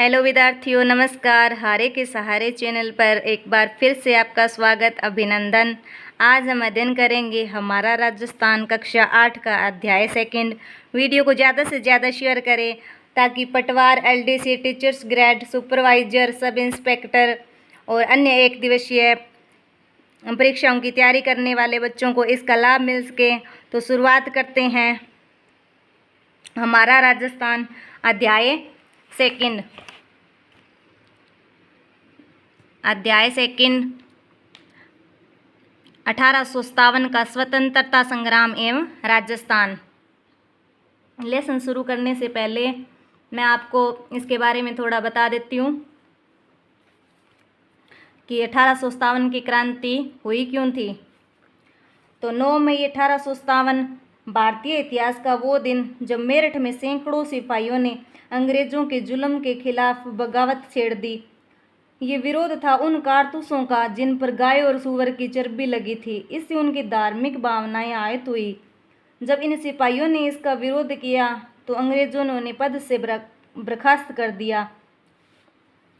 Hello विद्यार्थियों, नमस्कार। हारे के सहारे चैनल पर एक बार फिर से आपका स्वागत, अभिनंदन। आज हम अध्ययन करेंगे हमारा राजस्थान कक्षा 8 का अध्याय सेकंड। वीडियो को ज़्यादा से ज़्यादा शेयर करें ताकि पटवार, LDC, teachers grade, supervisor, sub inspector और अन्य एक दिवसीय परीक्षाओं की तैयारी करने वाले बच्चों को इसका लाभ मिल सके। तो शुरुआत करते हैं हमारा राजस्थान अध्याय सेकंड। अध्याय सेकंड 1857 का स्वतंत्रता संग्राम एवं राजस्थान। लेसन शुरू करने से पहले मैं आपको इसके बारे में थोड़ा बता देती हूँ कि 1857 की क्रांति हुई क्यों थी। तो 9 मई 1857 भारतीय इतिहास का वो दिन जब मेरठ में सैकड़ों सिपाहियों ने अंग्रेजों के जुल्म के खिलाफ बगावत छेड़ दी। ये विरोध था उन कारतूसों का जिन पर गाय और सूअर की चर्बी लगी थी। इससे उनकी धार्मिक भावनाएं आहत हुई। जब इन सिपाहियों ने इसका विरोध किया तो अंग्रेजों ने उन्हें पद से बर्खास्त कर दिया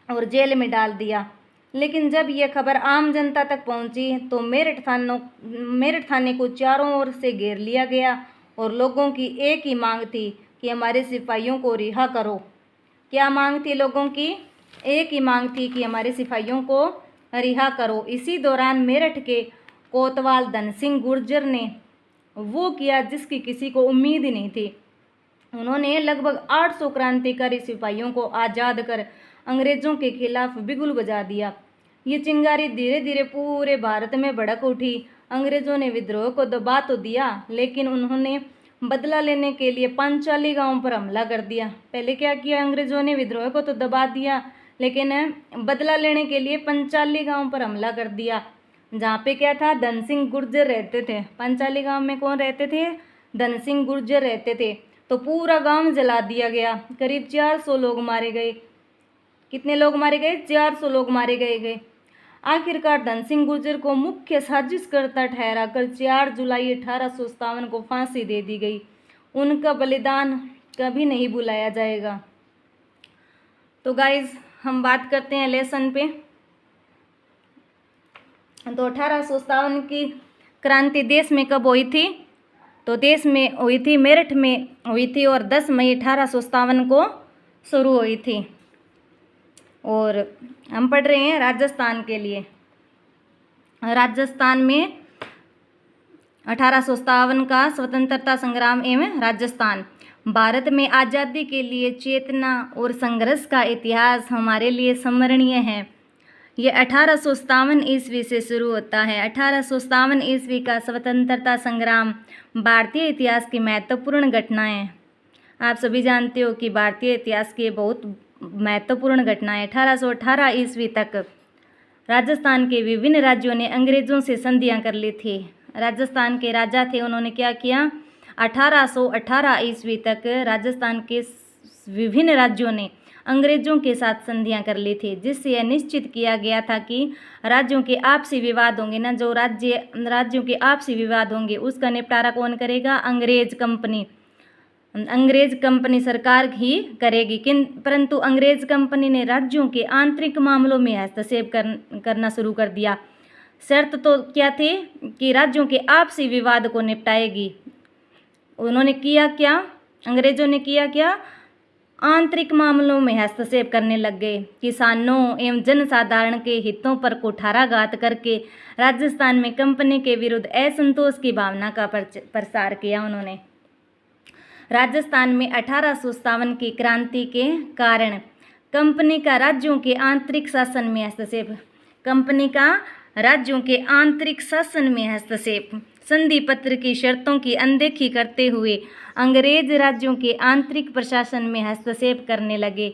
और जेल में डाल दिया। लेकिन जब यह खबर आम जनता तक पहुंची तो मेरठ थाने को चारों ओर से घेर लिया गया और लोगों की एक ही मांग थी कि हमारे सिपाहियों को रिहा करो। क्या मांग थी लोगों की? एक ही मांग थी कि हमारे सिपाहियों को रिहा करो। इसी दौरान मेरठ के कोतवाल धन सिंह गुर्जर ने वो किया जिसकी किसी को उम्मीद ही नहीं थी। उन्होंने लगभग 800 क्रांतिकारी सिपाहियों को आज़ाद कर अंग्रेजों के खिलाफ बिगुल बजा दिया। ये चिंगारी धीरे धीरे पूरे भारत में भड़क उठी। अंग्रेजों ने विद्रोह को दबा तो दिया, लेकिन उन्होंने बदला लेने के लिए पांचाली गांव पर हमला कर दिया। पहले क्या किया? अंग्रेजों ने विद्रोह को तो दबा दिया, लेकिन बदला लेने के लिए पंचाली गांव पर हमला कर दिया, जहाँ पे क्या था? धन सिंह गुर्जर रहते थे। पंचाली गांव में कौन रहते थे? धन सिंह गुर्जर रहते थे। तो पूरा गांव जला दिया गया। करीब 400 लोग मारे गए। कितने लोग मारे गए? 400 लोग मारे गए। आखिरकार धन सिंह गुर्जर को मुख्य साजिशकर्ता ठहराकर 4 जुलाई 1857 को फांसी दे दी गई। उनका बलिदान कभी नहीं भुलाया जाएगा। तो गाइज, हम बात करते हैं लेसन पे। तो 1857 की क्रांति देश में कब हुई थी? तो देश में हुई थी, मेरठ में हुई थी और 10 मई 1857 को शुरू हुई थी। और हम पढ़ रहे हैं राजस्थान के लिए। राजस्थान में 1857 का स्वतंत्रता संग्राम एवं राजस्थान। भारत में आज़ादी के लिए चेतना और संघर्ष का इतिहास हमारे लिए स्मरणीय है। ये 1857 ईस्वी से शुरू होता है। 1857 ईस्वी का स्वतंत्रता संग्राम भारतीय इतिहास की महत्वपूर्ण घटनाएं। आप सभी जानते हो कि भारतीय इतिहास की बहुत महत्वपूर्ण घटनाएं। 1818 ईस्वी तक राजस्थान के विभिन्न राज्यों ने अंग्रेजों से संधियां कर ली थी। राजस्थान के राजा थे, उन्होंने क्या किया? 1818 ईस्वी तक राजस्थान के विभिन्न राज्यों ने अंग्रेजों के साथ संधियां कर ली थी, जिससे यह निश्चित किया गया था कि राज्यों के आपसी विवाद होंगे ना, जो राज्यों के आपसी विवाद होंगे उसका निपटारा कौन करेगा? अंग्रेज कंपनी सरकार ही करेगी। परंतु अंग्रेज कंपनी ने राज्यों के आंतरिक मामलों में हस्तक्षेप करना शुरू कर दिया। शर्त तो क्या थी? कि राज्यों के आपसी विवाद को निपटाएगी। उन्होंने किया क्या? अंग्रेजों ने किया क्या? आंतरिक मामलों में हस्तक्षेप करने लग गए। किसानों एवं जनसाधारण के हितों पर कुठाराघात करके राजस्थान में कंपनी के विरुद्ध असंतोष की भावना का प्रसार किया उन्होंने। राजस्थान में 1857 की क्रांति के कारण कंपनी का राज्यों के आंतरिक शासन में हस्तक्षेप। कंपनी का राज्यों के आंतरिक शासन में हस्तक्षेप। संधि पत्र की शर्तों की अनदेखी करते हुए अंग्रेज राज्यों के आंतरिक प्रशासन में हस्तक्षेप करने लगे।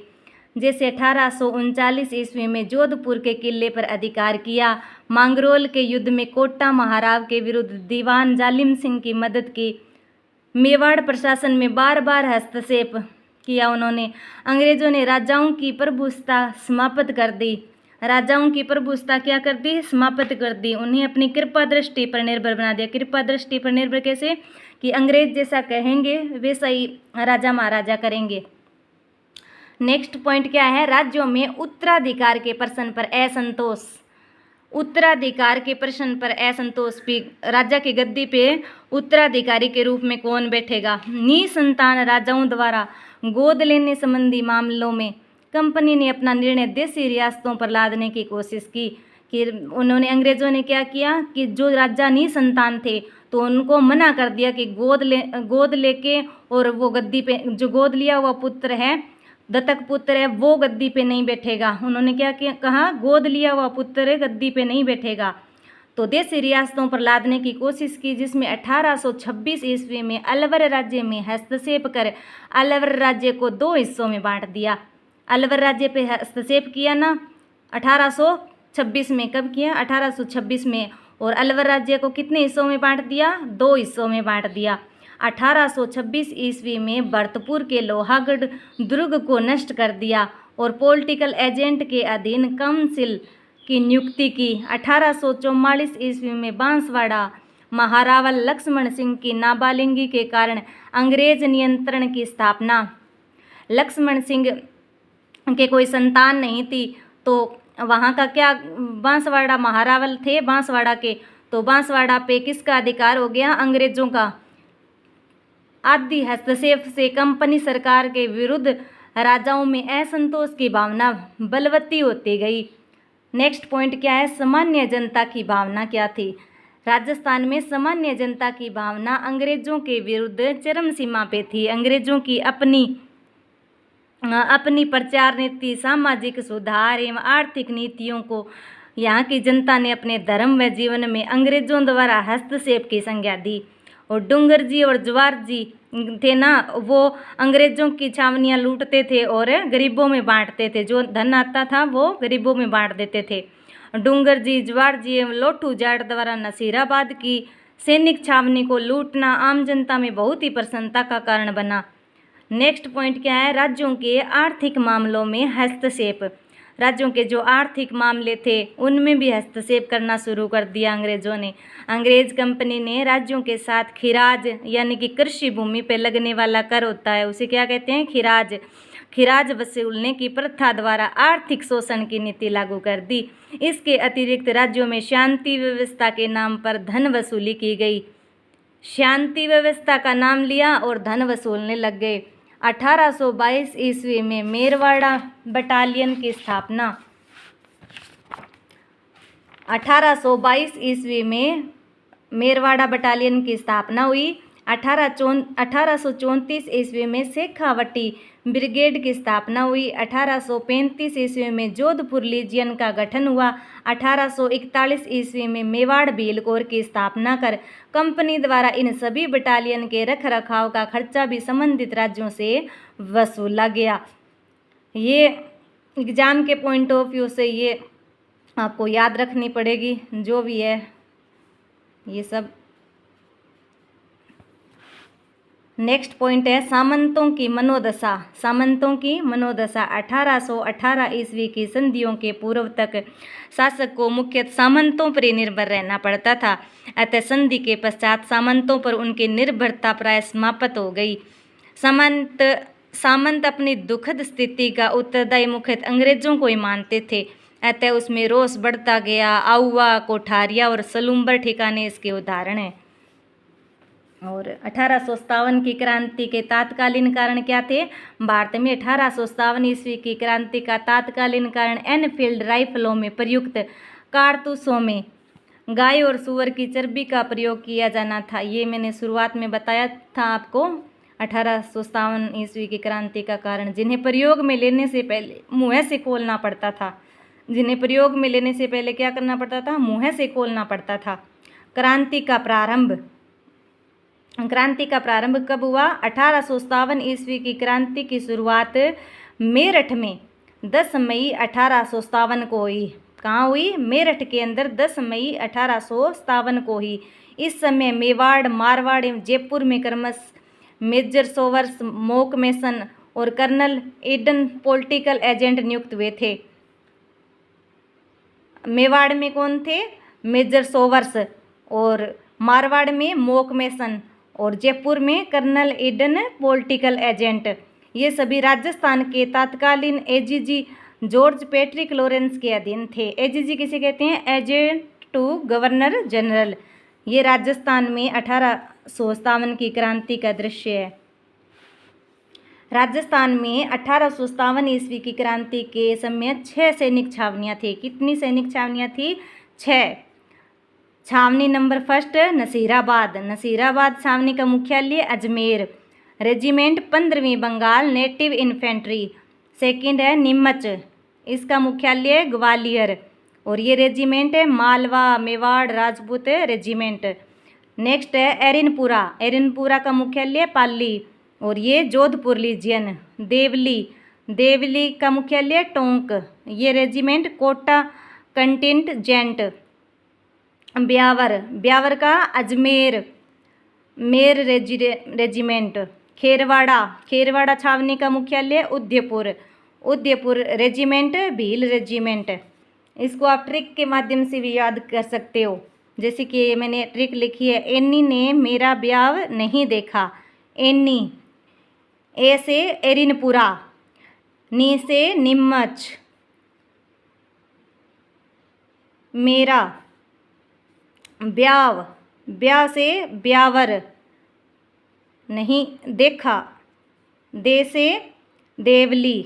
जैसे 1839 ईस्वी में जोधपुर के किले पर अधिकार किया, मांगरोल के युद्ध में कोटा महाराव के विरुद्ध दीवान जालिम सिंह की मदद की, मेवाड़ प्रशासन में बार बार हस्तक्षेप किया उन्होंने। अंग्रेजों ने राजाओं की प्रभुसत्ता समाप्त कर दी। राजाओं की प्रभुसत्ता क्या कर दी? समाप्त कर दी। उन्हें अपनी कृपा दृष्टि पर निर्भर बना दिया। कृपा दृष्टि पर निर्भर कैसे? कि अंग्रेज जैसा कहेंगे वैसा ही राजा महाराजा करेंगे। नेक्स्ट पॉइंट क्या है, राज्यों में उत्तराधिकार के प्रश्न पर असंतोष। उत्तराधिकार के प्रश्न पर असंतोष भी, राजा की गद्दी पे उत्तराधिकारी के रूप में कौन बैठेगा। निसंतान राजाओं द्वारा गोद लेने संबंधी मामलों में कंपनी ने अपना निर्णय देशी रियासतों पर लादने की कोशिश की कि उन्होंने, अंग्रेजों ने क्या किया कि जो राजा निसंतान थे तो उनको मना कर दिया कि गोद लेके और वो गद्दी पे, जो गोद लिया हुआ पुत्र है, दत्तक पुत्र है, वो गद्दी पे नहीं बैठेगा। उन्होंने क्या कहा, गोद लिया हुआ पुत्र गद्दी पे नहीं बैठेगा। तो देशी रियासतों पर लादने की कोशिश की, जिसमें 1826 ईस्वी में अलवर राज्य में हस्तक्षेप कर अलवर राज्य को 2 हिस्सों में बांट दिया। अलवर राज्य पे हस्तक्षेप किया ना 1826 में, कब किया, 1826 में, और अलवर राज्य को कितने हिस्सों में बांट दिया, 2 हिस्सों में बांट दिया। 1826 ईस्वी में भरतपुर के लोहागढ़ दुर्ग को नष्ट कर दिया और पॉलिटिकल एजेंट के अधीन काउंसिल की नियुक्ति की। 1844 ईस्वी में बांसवाड़ा महारावल लक्ष्मण सिंह की नाबालिगी के कारण अंग्रेज नियंत्रण की स्थापना। लक्ष्मण सिंह के कोई संतान नहीं थी, तो वहाँ का क्या, बांसवाड़ा महारावल थे बांसवाड़ा के, तो बांसवाड़ा पे किसका अधिकार हो गया, अंग्रेजों का। आदि हस्तक्षेप से कंपनी सरकार के विरुद्ध राजाओं में असंतोष की भावना बलवती होती गई। नेक्स्ट पॉइंट क्या है, सामान्य जनता की भावना क्या थी। राजस्थान में सामान्य जनता की भावना अंग्रेजों के विरुद्ध चरम सीमा पे थी। अंग्रेजों की अपनी प्रचार नीति, सामाजिक सुधार एवं आर्थिक नीतियों को यहाँ की जनता ने अपने धर्म व जीवन में अंग्रेजों द्वारा हस्तक्षेप की संज्ञा दी। और डूंगर जी और जवार जी थे ना, वो अंग्रेजों की छावनियाँ लूटते थे और गरीबों में बांटते थे। जो धन आता था वो गरीबों में बांट देते थे। डूंगर जी, जवार जी एवं लोठू जाट द्वारा नसीराबाद की सैनिक छावनी को लूटना आम जनता में बहुत ही प्रसन्नता का कारण बना। नेक्स्ट पॉइंट क्या है, राज्यों के आर्थिक मामलों में हस्तक्षेप। राज्यों के जो आर्थिक मामले थे उनमें भी हस्तक्षेप करना शुरू कर दिया अंग्रेजों ने। अंग्रेज कंपनी ने राज्यों के साथ खिराज, यानी कि कृषि भूमि पर लगने वाला कर होता है, उसे क्या कहते हैं, खिराज वसूलने की प्रथा द्वारा आर्थिक शोषण की नीति लागू कर दी। इसके अतिरिक्त राज्यों में शांति व्यवस्था के नाम पर धन वसूली की गई। शांति व्यवस्था का नाम लिया और धन वसूलने लग गए। 1822 ईस्वी में मेरवाड़ा बटालियन की स्थापना। 1822 ईस्वी में मेरवाड़ा बटालियन की स्थापना हुई। 1834 ईस्वी में शेखावटी ब्रिगेड की स्थापना हुई। 1835 ईस्वी में जोधपुर लीजियन का गठन हुआ। 1841 ईस्वी में मेवाड़ भील कोर की स्थापना कर कंपनी द्वारा इन सभी बटालियन के रख रखाव का खर्चा भी संबंधित राज्यों से वसूला गया। ये एग्ज़ाम के पॉइंट ऑफ व्यू से ये आपको याद रखनी पड़ेगी, जो भी है ये सब। नेक्स्ट पॉइंट है सामंतों की मनोदशा। सामंतों की मनोदशा। 1818 ईस्वी की संधियों के पूर्व तक शासक को मुख्यतः सामंतों पर ही निर्भर रहना पड़ता था। अतः संधि के पश्चात सामंतों पर उनकी निर्भरता प्राय समाप्त हो गई। सामंत अपनी दुखद स्थिति का उत्तरदायी मुख्यतः अंग्रेजों को ही मानते थे। अतः उसमें रोष बढ़ता गया। आउवा, कोठारिया और सलूम्बर ठिकाने इसके उदाहरण हैं। और 1857 की क्रांति के तात्कालीन कारण क्या थे। भारत में 1857 ईस्वी की क्रांति का तात्कालीन कारण एनफील्ड राइफलों में प्रयुक्त कारतूसों में गाय और सूअर की चर्बी का प्रयोग किया जाना था। ये मैंने शुरुआत में बताया था आपको। 1857 ईस्वी की क्रांति का कारण, जिन्हें प्रयोग में लेने से पहले मुँह से खोलना पड़ता था। जिन्हें प्रयोग में लेने से पहले क्या करना पड़ता था, मुँह से खोलना पड़ता था। क्रांति का प्रारंभ कब हुआ। 1857 ईस्वी की क्रांति की शुरुआत मेरठ में 10 मई 1857 को हुई। कहाँ हुई, मेरठ के अंदर 10 मई 1857 को हुई। इस समय मेवाड़, मारवाड़ एवं जयपुर में क्रमशः मेजर सोवर्स, मोकमेसन और कर्नल एडन पॉलिटिकल एजेंट नियुक्त हुए थे। मेवाड़ में कौन थे, मेजर सोवर्स, और मारवाड़ में मोकमेसन और जयपुर में कर्नल एडन पॉलिटिकल एजेंट। ये सभी राजस्थान के तत्कालीन एजीजी जॉर्ज पैट्रिक लॉरेंस के अधीन थे। एजीजी किसे कहते हैं? Agent to governor general. ये राजस्थान में 1857 की क्रांति का दृश्य है। राजस्थान में 1857 ईस्वी की क्रांति के समय 6 सैनिक छावनियाँ थी। कितनी सैनिक छावनियाँ थी? 6। छावनी नंबर फर्स्ट नसीराबाद। नसीराबाद छावनी का मुख्यालय अजमेर। रेजिमेंट 15वीं बंगाल नेटिव इन्फेंट्री। सेकंड है नीमच, इसका मुख्यालय ग्वालियर। और ये रेजिमेंट है मालवा मेवाड़ राजपूत रेजिमेंट। नेक्स्ट है एरिनपुरा। एरिनपुरा का मुख्यालय पाली और ये जोधपुर लीजियन। देवली, देवली का मुख्यालय टोंक। ये रेजिमेंट कोटा कंटिनजेंट। ब्यावर, ब्यावर का अजमेर मेर रेजिमेंट। खेरवाड़ा, खेरवाड़ा छावनी का मुख्यालय उदयपुर। Udaipur regiment Bhil regiment. इसको आप ट्रिक के माध्यम से भी याद कर सकते हो, जैसे कि मैंने ट्रिक लिखी है, एनी ने मेरा ब्याव नहीं देखा। एनी, ए से एरिनपुरा, नी से नीमच, मेरा ब्याव, ब्याव से ब्यावर नहीं देखा, दे से देवली,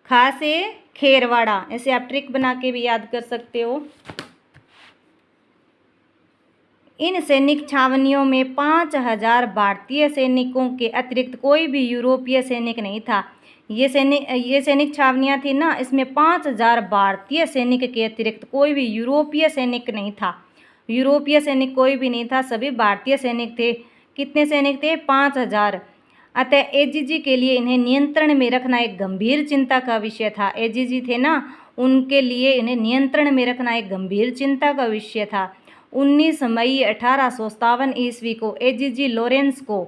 खा से खेरवाड़ा। ऐसे आप ट्रिक बना के भी याद कर सकते हो। इन सैनिक छावनियों में 5000 भारतीय सैनिकों के अतिरिक्त कोई भी यूरोपीय सैनिक नहीं था। ये सैनिक छावनियाँ थी ना, इसमें 5000 भारतीय सैनिक के अतिरिक्त कोई भी यूरोपीय सैनिक नहीं था। यूरोपीय सैनिक कोई भी नहीं था, सभी भारतीय सैनिक थे। कितने सैनिक थे? 5000। अतः एजीजी के लिए इन्हें नियंत्रण में रखना एक गंभीर चिंता का विषय था। एजीजी थे ना, उनके लिए इन्हें नियंत्रण में रखना एक गंभीर चिंता का विषय था। 19 मई 1857 ईस्वी को एजीजी लॉरेंस को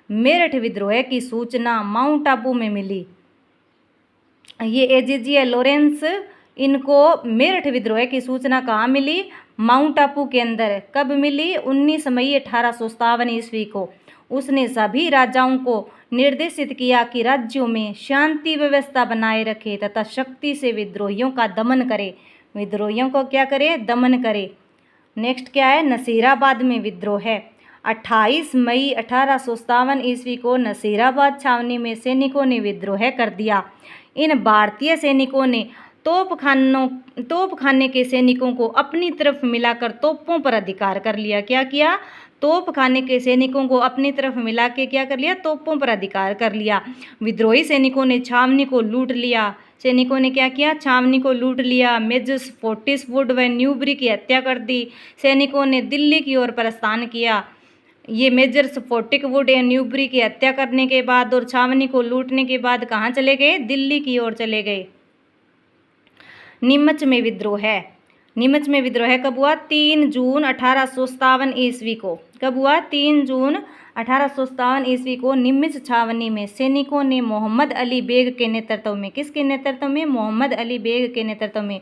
मेरठ विद्रोह की सूचना माउंट आबू में मिली। ये एजीजी लॉरेंस, इनको मेरठ विद्रोह की सूचना कहाँ मिली? माउंट आबू के अंदर। कब मिली? 19 मई 1857 ईस्वी को। उसने सभी राजाओं को निर्देशित किया कि राज्यों में शांति व्यवस्था बनाए रखे तथा शक्ति से विद्रोहियों का दमन करे। विद्रोहियों को क्या करे? दमन करे। नेक्स्ट क्या है? नसीराबाद में विद्रोह है। 28 मई 1857 ईस्वी को नसीराबाद छावनी में सैनिकों ने विद्रोह कर दिया। इन भारतीय सैनिकों ने तोपखाने के सैनिकों को अपनी तरफ मिलाकर तोपों पर अधिकार कर लिया। क्या किया? तोपखाने के सैनिकों को अपनी तरफ मिला के क्या कर लिया? तोपों पर अधिकार कर लिया। विद्रोही सैनिकों ने छावनी को लूट लिया। सैनिकों ने क्या किया? छावनी को लूट लिया। मेजर्स फोर्टिसवुड व न्यूबरी की हत्या कर दी। सैनिकों ने दिल्ली की ओर प्रस्थान किया। ये मेजर्स फोर्टिसवुड या न्यूबरी की हत्या करने के बाद और छावनी को लूटने के बाद कहाँ चले गए? दिल्ली की ओर चले गए। नीमच में विद्रोह है। नीमच में विद्रोह कब हुआ? 3 जून 1857 ईस्वी को। कब हुआ? 3 जून 1857 ईस्वी को नीमच छावनी में सैनिकों ने मोहम्मद अली बेग के नेतृत्व में, किसके नेतृत्व में? मोहम्मद अली बेग के नेतृत्व में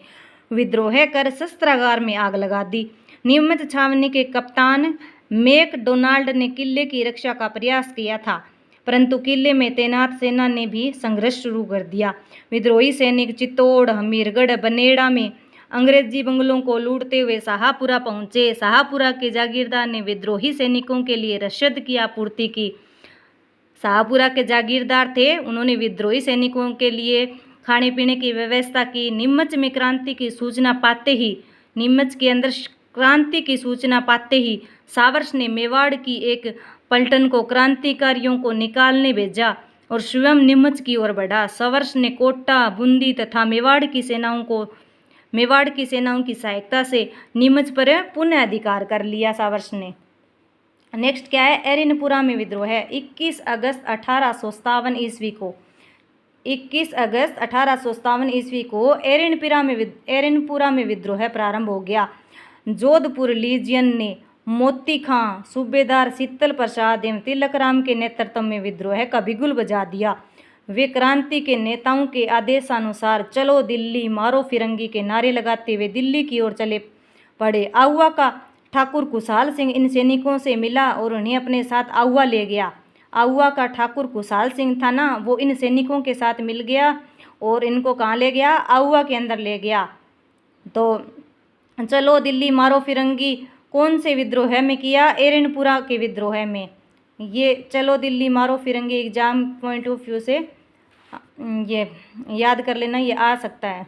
विद्रोह कर शस्त्रागार में आग लगा दी। नीमच छावनी के कप्तान मैकडोनाल्ड ने किले की रक्षा का प्रयास किया था, परंतु किले में तैनात सेना ने भी संघर्ष शुरू कर दिया। विद्रोही सैनिक चित्तौड़, हमीरगढ़, बनेड़ा में अंग्रेजी बंगलों को लूटते हुए शाहपुरा पहुंचे। शाहपुरा के जागीरदार ने विद्रोही सैनिकों के लिए रसद की आपूर्ति की। शाहपुरा के जागीरदार थे, उन्होंने विद्रोही सैनिकों के लिए खाने पीने की व्यवस्था की। नीमच में क्रांति की सूचना पाते ही, नीमच के अंदर क्रांति की सूचना पाते ही सावर्स ने मेवाड़ की एक पलटन को क्रांतिकारियों को निकालने भेजा और स्वयं नीमच की ओर बढ़ा। सावर्स ने कोटा, बूंदी तथा मेवाड़ की सेनाओं की सहायता से नीमच पर पुनः अधिकार कर लिया सावर्स ने। नेक्स्ट क्या है? एरिनपुरा में विद्रोह है। 21 अगस्त 1857 ईस्वी को 21 अगस्त 1857 ईस्वी को एरिनपुरा में विद्रोह प्रारंभ हो गया। जोधपुर लीजियन ने मोती खां, सूबेदार शीतल प्रसाद एवं तिलक राम के नेतृत्व में विद्रोह का बिगुल बजा दिया। वे क्रांति के नेताओं के आदेशानुसार चलो दिल्ली मारो फिरंगी के नारे लगाते हुए दिल्ली की ओर चले पड़े। आहुआ का ठाकुर खुशहाल सिंह इन सैनिकों से मिला और उन्हें अपने साथ आहुआ ले गया। आहुआ का ठाकुर खुशहाल सिंह था ना, वो इन सैनिकों के साथ मिल गया और इनको कहाँ ले गया, आहुआ के अंदर ले गया। तो चलो दिल्ली मारो फिरंगी कौन से विद्रोह में किया, एरनपुरा के विद्रोह में। ये चलो दिल्ली मारो फिरंगी एग्जाम पॉइंट ऑफ व्यू से ये याद कर लेना, ये आ सकता है।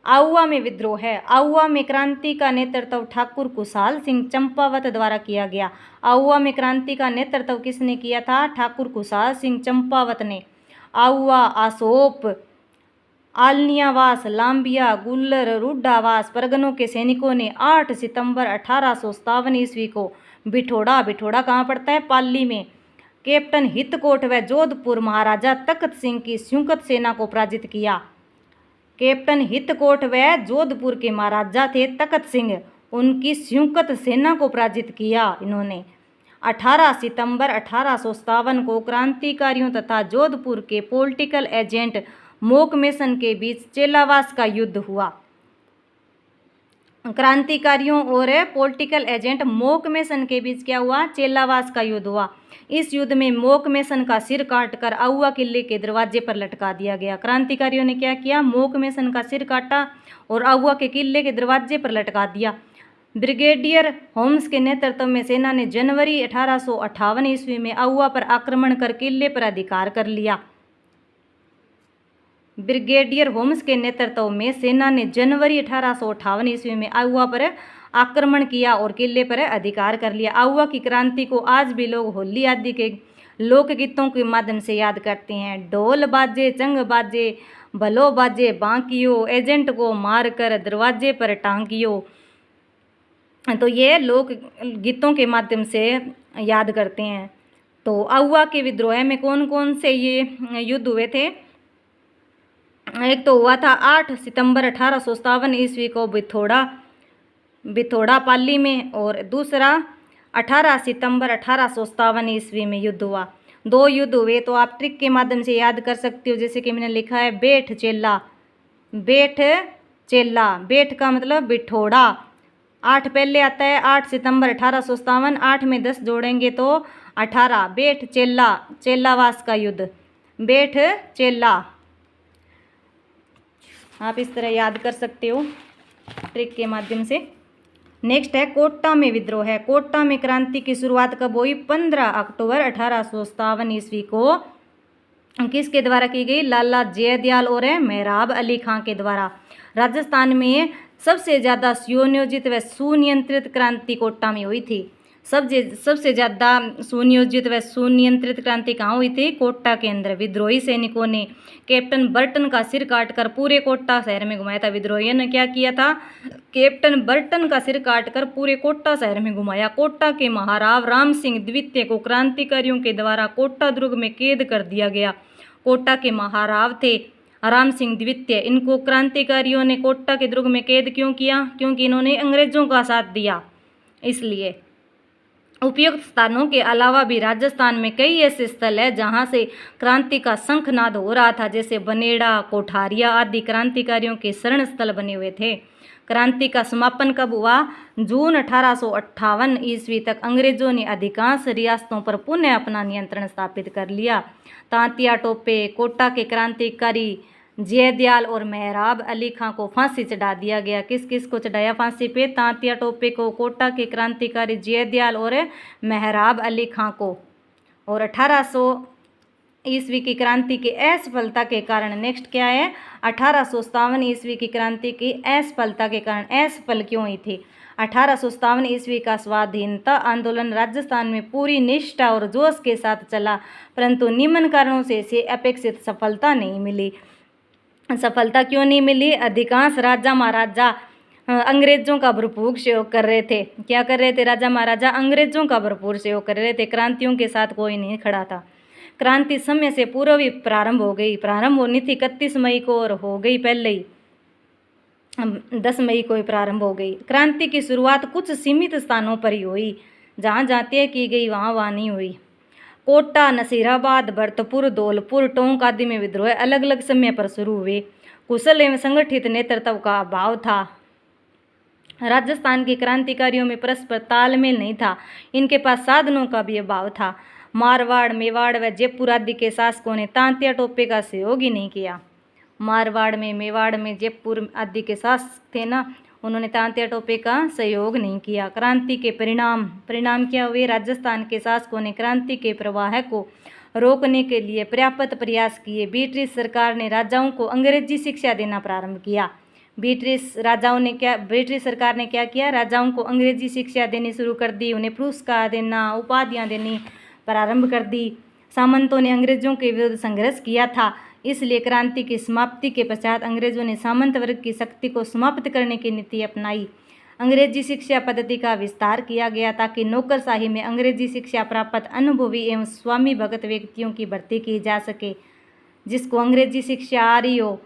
आहुआ में विद्रोह है। आहुआ में क्रांति का नेतृत्व ठाकुर खुशहाल सिंह चंपावत द्वारा किया गया। आहुआ में क्रांति का नेतृत्व किसने किया था, ठाकुर खुशहाल सिंह चंपावत ने। आहुआ, आसोप, आलनियावास, लांबिया, गुल्लर, रुड्डावास परगनों के सैनिकों ने 8 सितंबर 1857 ईस्वी को बिठोड़ा कहाँ पड़ता है, पाली में, कैप्टन हितकोट व जोधपुर महाराजा तख्त सिंह की संयुक्त सेना को पराजित किया। कैप्टन हितकोट व जोधपुर के महाराजा थे तख्त सिंह, उनकी संयुक्त सेना को पराजित किया इन्होंने। 18 सितंबर 1857 को क्रांतिकारियों तथा जोधपुर के पॉलिटिकल एजेंट मोकमेसन के बीच चेलावास का युद्ध हुआ। क्रांतिकारियों और पॉलिटिकल एजेंट मोकमेसन के बीच क्या हुआ, चेलावास का युद्ध हुआ। इस युद्ध में मोकमेसन का सिर काटकर आहुआ किले के दरवाजे पर लटका दिया गया। क्रांतिकारियों ने क्या किया, मोकमेसन का सिर काटा और आहुआ के किले के दरवाजे पर लटका दिया। ब्रिगेडियर होम्स के नेतृत्व में सेना ने जनवरी 1858 ईस्वी में आहुआ पर आक्रमण कर किले पर अधिकार कर लिया। ब्रिगेडियर होम्स के नेतृत्व में सेना ने जनवरी 1858 ईस्वी में आहुआ पर आक्रमण किया और किले पर अधिकार कर लिया। आहुआ की क्रांति को आज भी लोग होली आदि के लोकगीतों के माध्यम से याद करते हैं। ढोल बाजे, चंग बाजे, भलो बाजे, बांकियो, एजेंट को मारकर दरवाजे पर टांगियो। तो ये लोक गीतों के माध्यम से याद करते हैं। तो आहुआ के विद्रोह में कौन कौन से ये युद्ध हुए थे, एक तो हुआ था 8 सितंबर 1857 ईस्वी को बिथोड़ा पाली में, और दूसरा 18 सितंबर 1857 ईस्वी में युद्ध हुआ। 2 युद्ध हुए तो आप ट्रिक के माध्यम से याद कर सकते हो, जैसे कि मैंने लिखा है बेठ चेला। बेठ का मतलब बिठोड़ा। 8 पहले आता है, 8 सितंबर 1857, 8 में 10 जोड़ेंगे तो 18। बेठ चेला, चेलावास का युद्ध, बेठ चेला। आप इस तरह याद कर सकते हो ट्रिक के माध्यम से। नेक्स्ट है कोटा में विद्रोह है। कोटा में क्रांति की शुरुआत कब हुई, 15 अक्टूबर 1857 ईस्वी को किसके द्वारा की गई, लाला जयदयाल और मेहराब अली खां के द्वारा। राजस्थान में सबसे ज़्यादा सुनियोजित व सुनियंत्रित क्रांति कोटा में हुई थी। सबसे ज़्यादा सुनियोजित व सुनियंत्रित क्रांति कहाँ हुई थी, कोटा के अंदर। विद्रोही सैनिकों ने कैप्टन बर्टन का सिर काटकर पूरे कोटा शहर में घुमाया था। विद्रोहियों ने क्या किया था, कैप्टन बर्टन का सिर काटकर पूरे कोटा शहर में घुमाया। कोटा के महाराव राम सिंह द्वितीय को क्रांतिकारियों के द्वारा कोटा दुर्ग में कैद कर दिया गया। कोटा के महाराव थे राम सिंह द्वितीय, इनको क्रांतिकारियों ने कोटा के दुर्ग में कैद क्यों किया, क्योंकि इन्होंने अंग्रेजों का साथ दिया, इसलिए। उपयुक्त स्थानों के अलावा भी राजस्थान में कई ऐसे स्थल है जहां से क्रांति का शंखनाद हो रहा था, जैसे बनेड़ा, कोठारिया आदि क्रांतिकारियों के शरण स्थल बने हुए थे। क्रांति का समापन कब हुआ, जून 1858 ईस्वी तक अंग्रेजों ने अधिकांश रियासतों पर पुनः अपना नियंत्रण स्थापित कर लिया। तांतिया टोपे, कोटा के क्रांतिकारी जयदयाल और मेहराब अली खां को फांसी चढ़ा दिया गया। किस किस को चढ़ाया फांसी पे, तांतिया टोपे को, कोटा के क्रांतिकारी जयदयाल और मेहराब अली खां को। और 1800 ईस्वी की क्रांति की असफलता के कारण, नेक्स्ट क्या है, 1857 ईस्वी की क्रांति की असफलता के कारण, असफल क्यों हुई थी। 1857 ईस्वी का स्वाधीनता आंदोलन राजस्थान में पूरी निष्ठा और जोश के साथ चला, परंतु निम्न कारणों से इसे अपेक्षित सफलता नहीं मिली। सफलता क्यों नहीं मिली, अधिकांश राजा महाराजा अंग्रेजों का भरपूर सहयोग कर रहे थे। क्या कर रहे थे, राजा महाराजा अंग्रेजों का भरपूर सहयोग कर रहे थे, क्रांतियों के साथ कोई नहीं खड़ा था। क्रांति समय से पूर्व ही प्रारंभ हो गई, प्रारंभ होनी थी 31 मई को और हो गई पहले ही 10 मई को ही प्रारंभ हो गई। क्रांति की शुरुआत कुछ सीमित स्थानों पर ही हुई, जहाँ जहाँ तय की गई वहाँ नहीं हुई। कोटा, नसीराबाद, भरतपुर, धौलपुर, टोंक आदि में विद्रोह अलग अलग समय पर शुरू हुए। कुशल एवं संगठित नेतृत्व का अभाव था। राजस्थान के क्रांतिकारियों में परस्पर तालमेल नहीं था, इनके पास साधनों का भी अभाव था। मारवाड़, मेवाड़ व जयपुर आदि के शासकों ने तांत्या टोपे का सहयोग ही नहीं किया। मारवाड़ में, मेवाड़ में, जयपुर आदि के शासक थे ना, उन्होंने तांत्या टोपे का सहयोग नहीं किया। क्रांति के परिणाम क्या हुए? राजस्थान के शासकों ने क्रांति के प्रवाह को रोकने के लिए पर्याप्त प्रयास किए। ब्रिटिश सरकार ने राजाओं को अंग्रेजी शिक्षा देना प्रारंभ किया। ब्रिटिश सरकार ने क्या किया? राजाओं को अंग्रेजी शिक्षा देनी शुरू कर दी। उन्हें पुरस्कार देना, उपाधियां देनी प्रारंभ कर दी। सामंतों ने अंग्रेजों के विरुद्ध संघर्ष किया था, इसलिए क्रांति की समाप्ति के पश्चात अंग्रेजों ने सामंत वर्ग की शक्ति को समाप्त करने की नीति अपनाई। अंग्रेजी शिक्षा पद्धति का विस्तार किया गया ताकि नौकरशाही में अंग्रेजी शिक्षा प्राप्त अनुभवी एवं स्वामी भगत व्यक्तियों की भर्ती की जा सके। जिसको अंग्रेजी शिक्षा आ रही हो,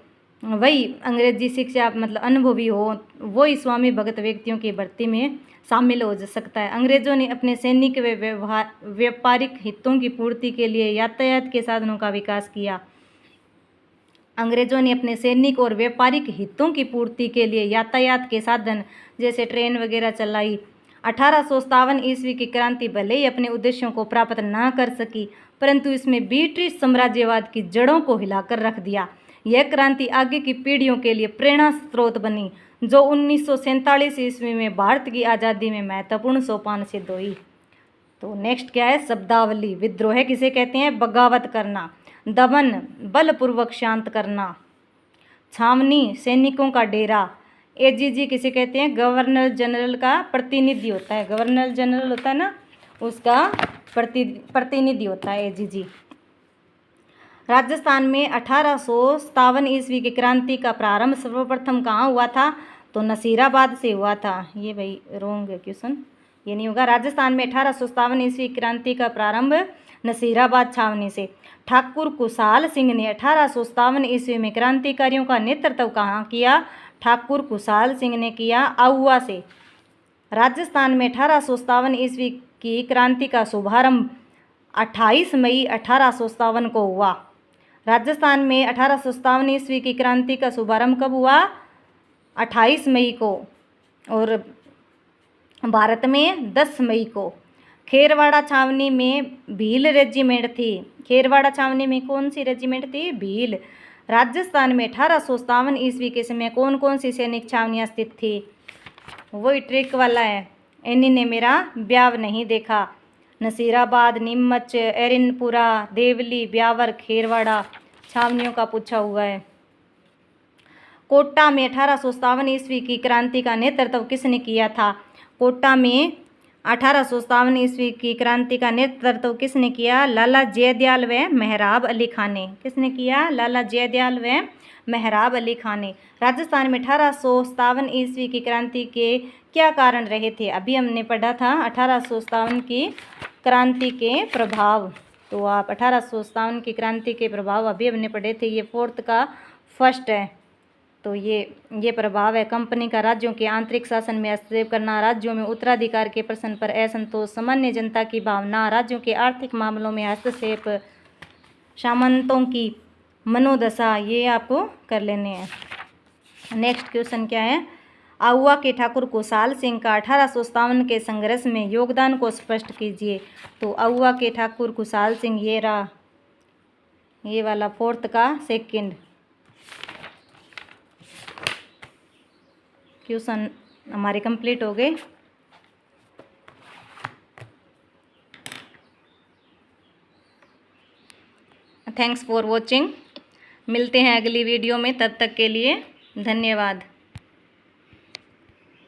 वही अंग्रेजी शिक्षा मतलब अनुभवी हो, वही स्वामी भगत व्यक्तियों की भर्ती में शामिल हो सकता है। अंग्रेजों ने अपने सैनिक व व्यापारिक हितों की पूर्ति के लिए यातायात के साधनों का विकास किया। अंग्रेजों ने अपने सैनिक और व्यापारिक हितों की पूर्ति के लिए यातायात के साधन जैसे ट्रेन वगैरह चलाई। 1857 ईस्वी की क्रांति भले ही अपने उद्देश्यों को प्राप्त न कर सकी, परंतु इसमें ब्रिटिश साम्राज्यवाद की जड़ों को हिलाकर रख दिया। यह क्रांति आगे की पीढ़ियों के लिए प्रेरणा स्रोत बनी, जो 1947 ईस्वी में भारत की आज़ादी में महत्वपूर्ण सोपान सिद्ध हुई। तो नेक्स्ट क्या है? शब्दावली। विद्रोह किसे कहते हैं? बगावत करना। दमन, बलपूर्वक शांत करना। छावनी, सैनिकों का डेरा। एजीजी किसे कहते हैं? गवर्नर जनरल का प्रतिनिधि होता है। गवर्नर जनरल होता है ना, उसका प्रतिनिधि होता है एजीजी। राजस्थान में 1857 ईस्वी की क्रांति का प्रारंभ सर्वप्रथम कहाँ हुआ था? तो नसीराबाद से हुआ था। ये भाई रोंग है क्वेश्चन, ये नहीं होगा। राजस्थान में 1857 ईस्वी क्रांति का प्रारंभ नसीराबाद छावनी से। ठाकुर कुशाल सिंह ने 1857 ईस्वी में क्रांतिकारियों का नेतृत्व कहाँ किया? ठाकुर कुशाल सिंह ने किया आउवा से। राजस्थान में 1857 ईस्वी की क्रांति का शुभारंभ 28 मई 1857 को हुआ। राजस्थान में 1857 ईस्वी की क्रांति का शुभारंभ कब हुआ? 28 मई को, और भारत में 10 मई को। खेरवाड़ा छावनी में भील रेजिमेंट थी। खेरवाड़ा छावनी में कौन सी रेजिमेंट थी? भील। राजस्थान में 1857 ईस्वी के समय कौन कौन सी सैनिक छावनियाँ स्थित थी? वही ट्रिक वाला है, इन्हीं ने मेरा ब्याव नहीं देखा। नसीराबाद, नीमच, एरिनपुरा, देवली, ब्यावर, खेरवाड़ा छावनियों का पूछा हुआ है। कोटा में 1857 ईस्वी की क्रांति का नेतृत्व किसने किया था? कोटा में 1857 ईस्वी की क्रांति का नेतृत्व किसने किया? लाला जयदयाल व मेहराब अली खान ने। किसने किया? लाला जयदयाल व मेहराब अली खान ने। राजस्थान में 1857 ईस्वी की क्रांति के क्या कारण रहे थे? अभी हमने पढ़ा था 1857 की क्रांति के प्रभाव। तो आप 1857 की क्रांति के प्रभाव अभी हमने पढ़े थे, ये 4th का फर्स्ट है। तो ये प्रभाव है। कंपनी का राज्यों के आंतरिक शासन में हस्तक्षेप करना, राज्यों में उत्तराधिकार के प्रश्न पर असंतोष, सामान्य जनता की भावना, राज्यों के आर्थिक मामलों में हस्तक्षेप, सामंतों की मनोदशा, ये आपको कर लेने हैं। नेक्स्ट क्वेश्चन क्या है? आउवा के ठाकुर कुशाल सिंह का 1857 के संघर्ष में योगदान को स्पष्ट कीजिए। तो आउवा के ठाकुर कुशाल सिंह, ये रहा, ये वाला 4th का सेकंड क्वेश्चन हमारे कंप्लीट हो गए। Thanks for watching. मिलते हैं अगली वीडियो में, तब तक के लिए धन्यवाद।